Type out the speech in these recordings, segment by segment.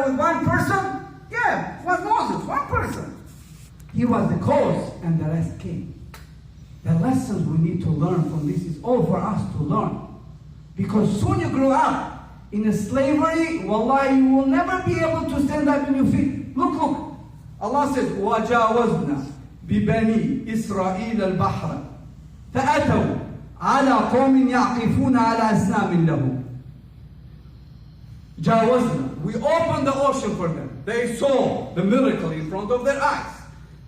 with one person? Yeah, it was Moses, one person. He was the cause, and the rest came. The lessons we need to learn from this is all for us to learn. Because soon you grow up in a slavery, wallahi, you will never be able to stand up on your feet. Look. Allah says, وَجَاوَزْنَا بِبَنِي إِسْرَائِيلَ الْبَحْرَ فَأَتَوْا عَلَى قَوْمٍ يَعْقِفُونَ عَلَى أَسْنَامٍ لَهُمْ. جَاوَزْنَا. We opened the ocean for them. They saw the miracle in front of their eyes.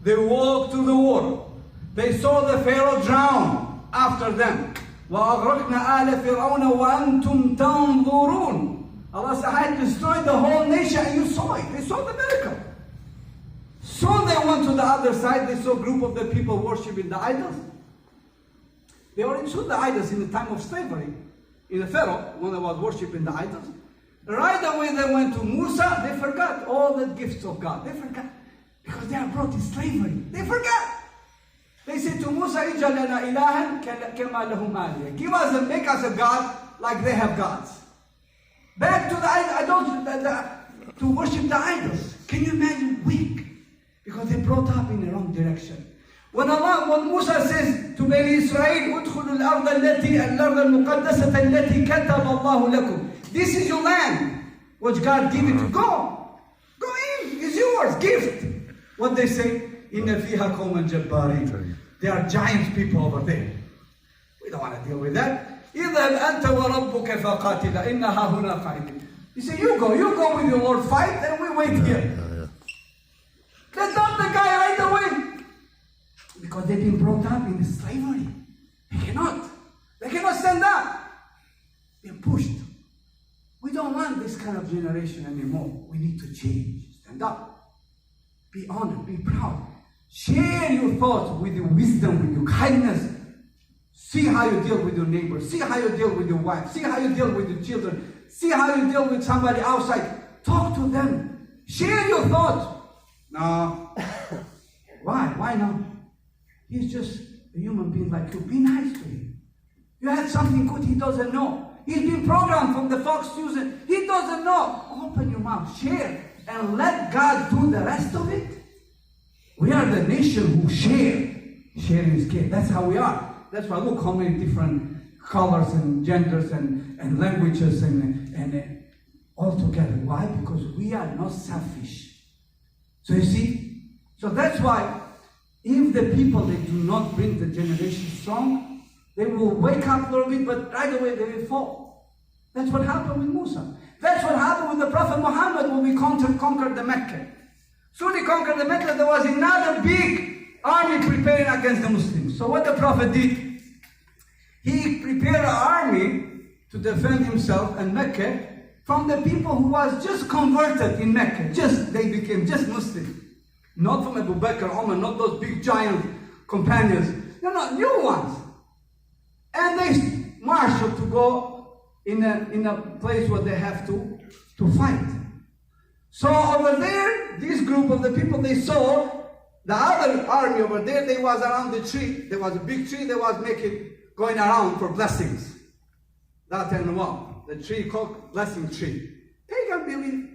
They walked through the water. They saw the Pharaoh drown after them. وَأَغْرَقْنَا آلَ فِرْعَوْنَ وَأَنْتُمْ تَنْظُرُونَ. Allah said, I had destroyed the whole nation and you saw it. They saw the miracle. Soon they went to the other side. They saw a group of the people worshiping the idols. They already saw the idols in the time of slavery. In the Pharaoh, when they was worshiping the idols. Right away they went to Musa. They forgot all the gifts of God. They forgot. Because they are brought in slavery. They forgot. They said to Musa, اجعل لنا إلها كما لهم آلهة. Give us and make us a God like they have gods. Back to the idols, to worship the idols. Can you imagine? Weak. Because they brought up in the wrong direction. When Musa says to Bani Israel, ادخلوا الأرض المقدسة التي كتب الله لكم. This is your land, which God gave it to go. Go in, it's yours, gift. What they say? إِنَّ فِيهَا قَوْمًا جَبَّارِينَ. There are giant people over there. We don't want to deal with that. إِذَهَبْ أَنْتَ وَرَبُّكَ فَقَاتِلَ إِنَّهَا هُنَا قَاعِدُونَ. You say, you go with your Lord, fight, and we wait here. Let down the guy right away. Because they've been brought up in slavery. They cannot stand up. They're pushed. We don't want this kind of generation anymore. We need to change. Stand up. Be honored, be proud. Share your thoughts with your wisdom, with your kindness. See how you deal with your neighbor. See how you deal with your wife. See how you deal with your children. See how you deal with somebody outside. Talk to them. Share your thoughts. No. Why? Why not? He's just a human being like you. Be nice to him. You had something good he doesn't know. He's been programmed from the Fox News. He doesn't know. Open your mouth. Share. And let God do the rest of it. We are the nation who share. Sharing is care. That's how we are. That's why look how many different colors and genders and languages and all together. Why? Because we are not selfish. So you see? So that's why if the people, they do not bring the generation strong, they will wake up a little bit, but right away they will fall. That's what happened with Musa. That's what happened with the Prophet Muhammad when we conquered the Mecca. Soon he conquered the Mecca, there was another big army preparing against the Muslims. So what the Prophet did, he prepared an army to defend himself and Mecca from the people who was just converted in Mecca. They became just Muslims. Not from Abu Bakr, Umar, not those big giant companions. No, new ones. And they marshaled to go in a place where they have to fight. So over there, this group of the people, they saw the other army over there. They was around the tree. There was a big tree. They was going around for blessings. That and what? The tree called blessing tree. They can't believe.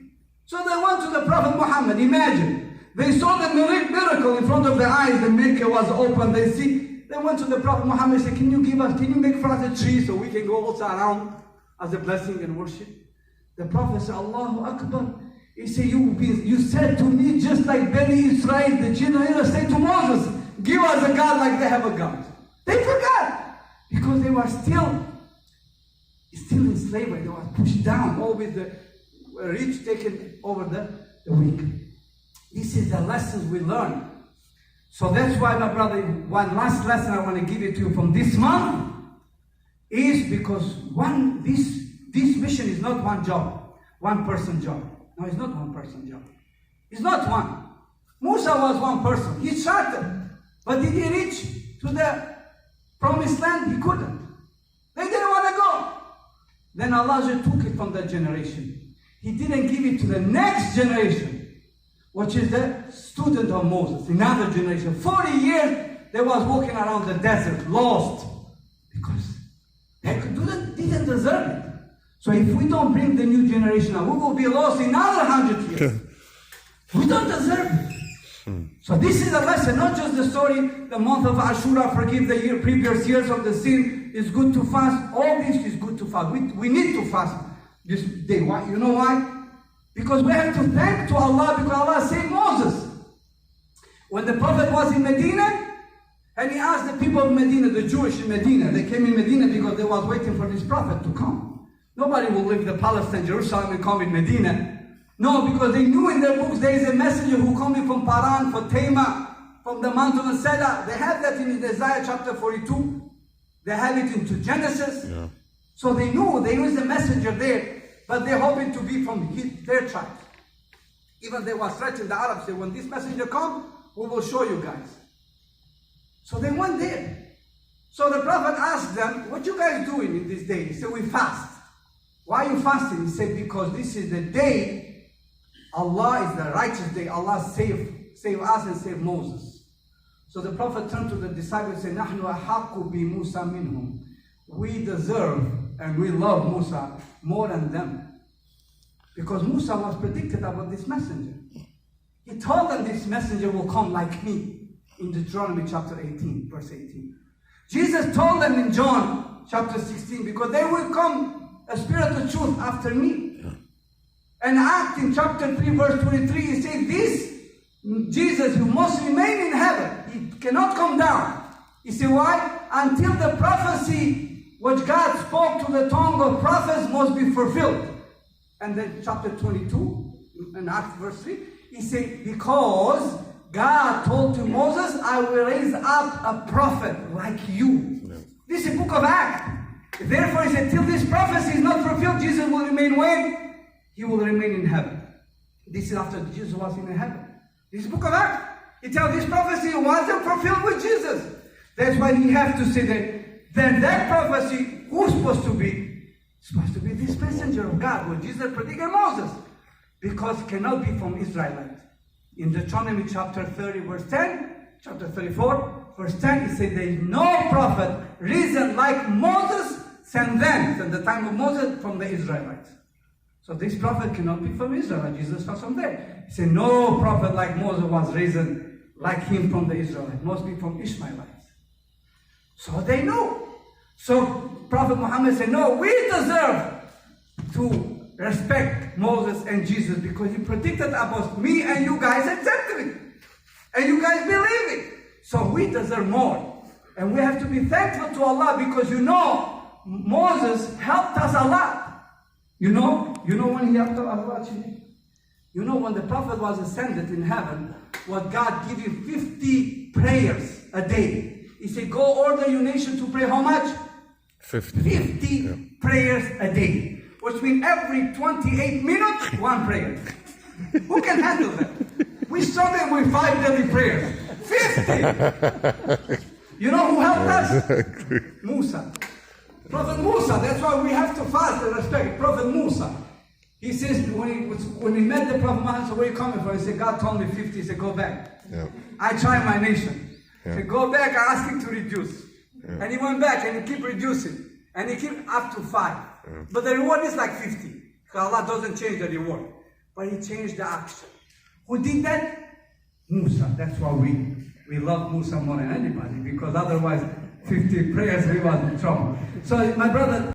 So they went to the Prophet Muhammad. Imagine. They saw the miracle in front of their eyes. The Mecca was open. They went to the Prophet Muhammad and said, can you make for us a tree so we can go also around as a blessing and worship? The Prophet said, Allahu Akbar. He said, you said to me just like Bani Israel, the children of Israel said to Moses, give us a God like they have a God. They forgot. Because they were still in slavery. They were pushed down, always the rich taken over the weak. This is the lessons we learn. So that's why, my brother, one last lesson I want to give it to you from this month is because this mission is not one job, one person job. No, it's not one person job. It's not one. Musa was one person. He started, but did he reach to the promised land? He couldn't. They didn't want to go. Then Allah took it from that generation. He didn't give it to the next generation, which is the student of Moses, another generation. 40 years they was walking around the desert, lost, because they didn't deserve it. So if we don't bring the new generation up, we will be lost in another 100 years. We don't deserve it. So this is a lesson, not just the story, the month of Ashura, forgive the previous years of the sin, it's good to fast. All this is good to fast. We need to fast this day. Why? You know why? Because we have to thank to Allah, because Allah saved Moses. When the Prophet was in Medina, and he asked the people of Medina, the Jewish in Medina, they came in Medina because they was waiting for this Prophet to come. Nobody will leave the Palestine, Jerusalem and come in Medina. No, because they knew in their books there is a messenger who coming from Paran, from Tema, from the mountain of Seda. They have that in Isaiah chapter 42. They have it into Genesis. Yeah. So they knew there is a messenger there, but they're hoping to be from their tribe. Even they were threatening the Arabs, say, when this messenger comes, we will show you guys. So they went there. So the Prophet asked them, what you guys doing in this day? He said, we fast. Why are you fasting? He said, because this is the day Allah is the righteous day. Allah save us and save Moses. So the Prophet turned to the disciples and said, نَحْنُ أَحَقُّ بِمُوسَى مِنْهُمْ. We deserve and we love Musa more than them. Because Musa was predicted about this messenger. He told them this messenger will come like me in Deuteronomy chapter 18, verse 18. Jesus told them in John chapter 16, because they will come a spirit of truth after me. And Acts in chapter 3 verse 23, he said, this Jesus who must remain in heaven, he cannot come down. He said, why? Until the prophecy which God spoke to the tongue of prophets must be fulfilled. And then chapter 22, in Acts verse 3, he said, because God told to Moses, I will raise up a prophet like you. Yeah. This is the book of Acts. Therefore, he said, till this prophecy is not fulfilled, Jesus will remain when? He will remain in heaven. This is after Jesus was in heaven. This is the book of Acts. He tells this prophecy wasn't fulfilled with Jesus. That's why he has to say that. Then that prophecy, who's supposed to be? It's supposed to be this messenger of God, what Jesus predicted Moses. Because it cannot be from Israelites. In Deuteronomy chapter 30, verse 10, chapter 34, verse 10, he said there is no prophet risen like Moses since the time of Moses, from the Israelites. So this prophet cannot be from Israel. Jesus was from there. He said no prophet like Moses was risen like him from the Israelites. Must be from Ishmaelites. So they know. So Prophet Muhammad said, no, we deserve to respect Moses and Jesus because he predicted about me and you guys accepted it. And you guys believe it. So we deserve more. And we have to be thankful to Allah because Moses helped us a lot. You know when he helped us a lot? When the Prophet was ascended in heaven, what God gave him 50 prayers a day. He said, go order your nation to pray how much? 50 prayers a day. Which means every 28 minutes, one prayer. Who can handle that? We started with 5 daily prayers. 50! You know who helped us? Musa. Prophet Musa. That's why we have to fast and respect Prophet Musa. He says, when he met the Prophet Muhammad, so where are you coming from? He said, God told me 50. He said, go back. Yeah. I tried my nation. Yeah. He said, go back, I asked him to reduce. Yeah. And he went back and he kept reducing. And he kept up to 5. Yeah. But the reward is like 50. Because Allah doesn't change the reward. But he changed the action. Who did that? Musa. That's why we love Musa more than anybody. Because otherwise, 50 prayers, we was in trouble. So my brother,